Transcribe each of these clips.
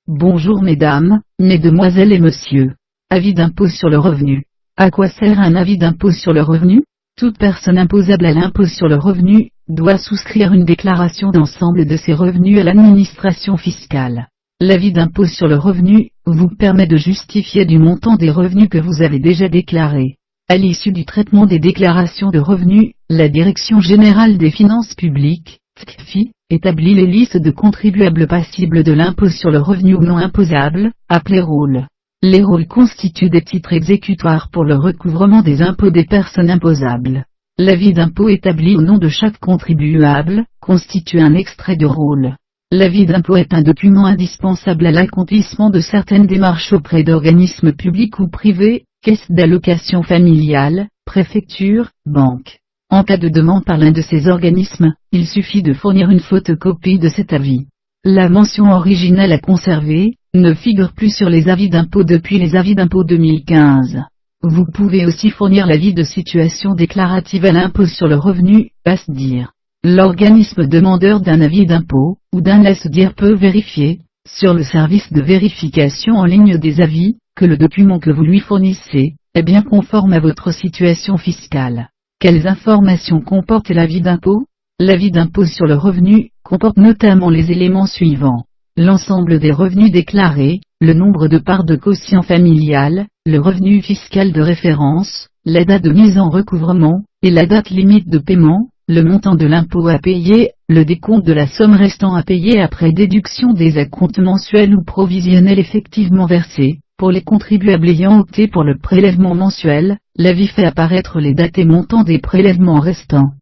Bonjour mesdames, mesdemoiselles et messieurs. Avis d'impôt sur le revenu. À quoi sert un avis d'impôt sur le revenu? Toute personne imposable à l'impôt sur le revenu doit souscrire une déclaration d'ensemble de ses revenus à l'administration fiscale. L'avis d'impôt sur le revenu vous permet de justifier du montant des revenus que vous avez déjà déclarés. À l'issue du traitement des déclarations de revenus, la Direction générale des finances publiques, DGFiP, établit les listes de contribuables passibles de l'impôt sur le revenu ou non imposable, appelés rôles. Les rôles constituent des titres exécutoires pour le recouvrement des impôts des personnes imposables. L'avis d'impôt établi au nom de chaque contribuable constitue un extrait de rôle. L'avis d'impôt est un document indispensable à l'accomplissement de certaines démarches auprès d'organismes publics ou privés, caisses d'allocation familiale, préfectures, banques. En cas de demande par l'un de ces organismes, il suffit de fournir une photocopie de cet avis. La mention originale à conserver ne figure plus sur les avis d'impôt depuis les avis d'impôt 2015. Vous pouvez aussi fournir l'avis de situation déclarative à l'impôt sur le revenu, ASDIR. L'organisme demandeur d'un avis d'impôt, ou d'un ASDIR peut vérifier, sur le service de vérification en ligne des avis, que le document que vous lui fournissez est bien conforme à votre situation fiscale. Quelles informations comporte l'avis d'impôt? L'avis d'impôt sur le revenu comporte notamment les éléments suivants. L'ensemble des revenus déclarés, le nombre de parts de quotient familial, le revenu fiscal de référence, la date de mise en recouvrement, et la date limite de paiement, le montant de l'impôt à payer, le décompte de la somme restant à payer après déduction des acomptes mensuels ou provisionnels effectivement versés. Pour les contribuables ayant opté pour le prélèvement mensuel, l'avis fait apparaître les dates et montants des prélèvements restants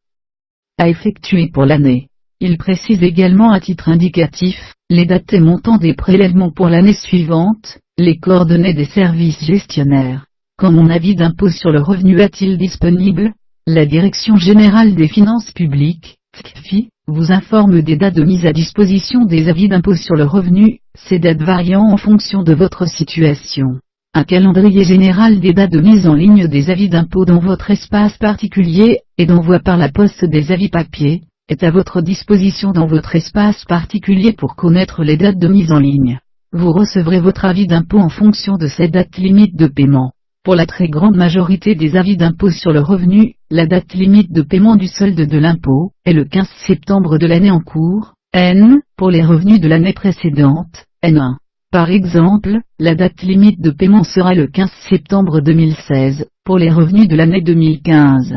à effectuer pour l'année. Il précise également à titre indicatif les dates et montants des prélèvements pour l'année suivante, les coordonnées des services gestionnaires. Quand mon avis d'impôt sur le revenu est-il disponible? La Direction générale des finances publiques, DGFiP, vous informe des dates de mise à disposition des avis d'impôt sur le revenu, ces dates variant en fonction de votre situation. Un calendrier général des dates de mise en ligne des avis d'impôt dans votre espace particulier, et d'envoi par la poste des avis papier, est à votre disposition dans votre espace particulier pour connaître les dates de mise en ligne. Vous recevrez votre avis d'impôt en fonction de ces dates limites de paiement. Pour la très grande majorité des avis d'impôt sur le revenu, la date limite de paiement du solde de l'impôt est le 15 septembre de l'année en cours, N, pour les revenus de l'année précédente, N1. Par exemple, la date limite de paiement sera le 15 septembre 2016, pour les revenus de l'année 2015.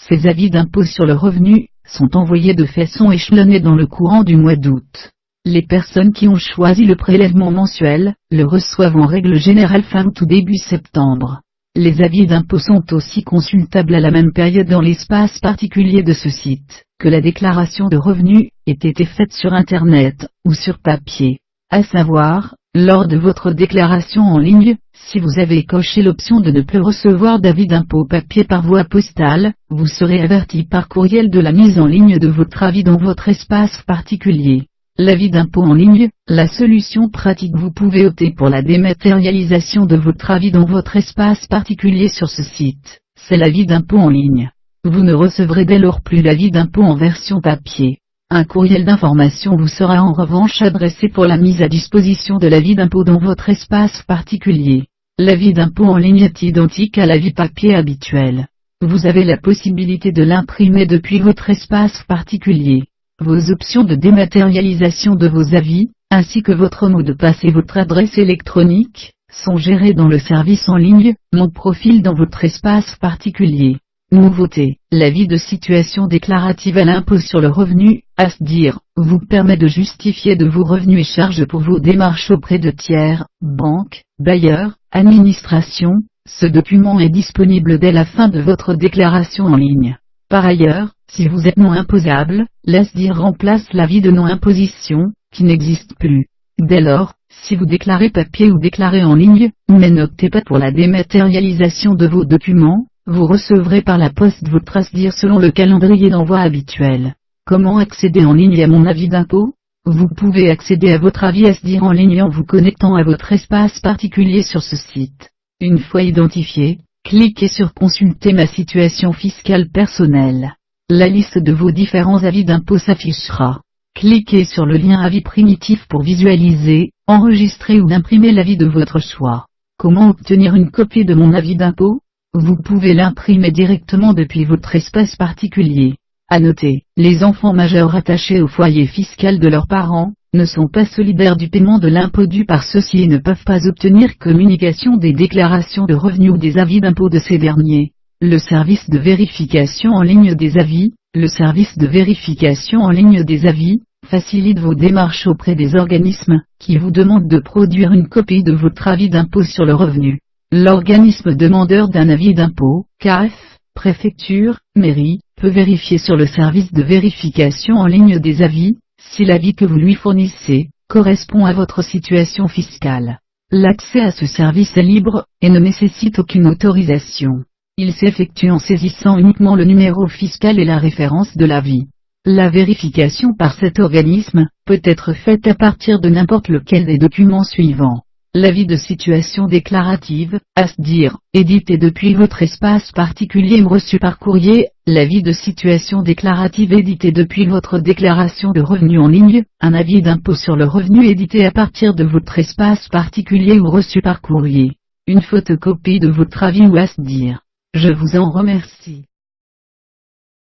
Ces avis d'impôt sur le revenu sont envoyés de façon échelonnée dans le courant du mois d'août. Les personnes qui ont choisi le prélèvement mensuel le reçoivent en règle générale fin août ou début septembre. Les avis d'impôt sont aussi consultables à la même période dans l'espace particulier de ce site, que la déclaration de revenus ait été faite sur Internet ou sur papier. À savoir, lors de votre déclaration en ligne, si vous avez coché l'option de ne plus recevoir d'avis d'impôt papier par voie postale, vous serez averti par courriel de la mise en ligne de votre avis dans votre espace particulier. L'avis d'impôt en ligne, la solution pratique. Vous pouvez opter pour la dématérialisation de votre avis dans votre espace particulier sur ce site. C'est l'avis d'impôt en ligne. Vous ne recevrez dès lors plus l'avis d'impôt en version papier. Un courriel d'information vous sera en revanche adressé pour la mise à disposition de l'avis d'impôt dans votre espace particulier. L'avis d'impôt en ligne est identique à l'avis papier habituel. Vous avez la possibilité de l'imprimer depuis votre espace particulier. Vos options de dématérialisation de vos avis, ainsi que votre mot de passe et votre adresse électronique, sont gérées dans le service en ligne, Mon profil dans votre espace particulier. Nouveauté, l'avis de situation déclarative à l'impôt sur le revenu, ASDIR, vous permet de justifier de vos revenus et charges pour vos démarches auprès de tiers, banques, bailleurs, administrations. Ce document est disponible dès la fin de votre déclaration en ligne. Par ailleurs, si vous êtes non imposable, l'ASDIR remplace l'avis de non-imposition, qui n'existe plus. Dès lors, si vous déclarez papier ou déclarez en ligne, mais n'optez pas pour la dématérialisation de vos documents, vous recevrez par la poste votre ASDIR selon le calendrier d'envoi habituel. Comment accéder en ligne à mon avis d'impôt? Vous pouvez accéder à votre avis ASDIR en ligne en vous connectant à votre espace particulier sur ce site. Une fois identifié, cliquez sur Consulter ma situation fiscale personnelle. La liste de vos différents avis d'impôt s'affichera. Cliquez sur le lien Avis primitif pour visualiser, enregistrer ou imprimer l'avis de votre choix. Comment obtenir une copie de mon avis d'impôt? Vous pouvez l'imprimer directement depuis votre espace particulier. À noter, les enfants majeurs attachés au foyer fiscal de leurs parents, ne sont pas solidaires du paiement de l'impôt dû par ceux-ci et ne peuvent pas obtenir communication des déclarations de revenus ou des avis d'impôt de ces derniers. Le service de vérification en ligne des avis, le service de vérification en ligne des avis, facilite vos démarches auprès des organismes, qui vous demandent de produire une copie de votre avis d'impôt sur le revenu. L'organisme demandeur d'un avis d'impôt, CAF, préfecture, mairie, peut vérifier sur le service de vérification en ligne des avis, si l'avis que vous lui fournissez, correspond à votre situation fiscale. L'accès à ce service est libre, et ne nécessite aucune autorisation. Il s'effectue en saisissant uniquement le numéro fiscal et la référence de l'avis. La vérification par cet organisme, peut être faite à partir de n'importe lequel des documents suivants. L'avis de situation déclarative, ASDIR, édité depuis votre espace particulier ou reçu par courrier, l'avis de situation déclarative édité depuis votre déclaration de revenus en ligne, un avis d'impôt sur le revenu édité à partir de votre espace particulier ou reçu par courrier, une photocopie de votre avis ou ASDIR. Je vous en remercie.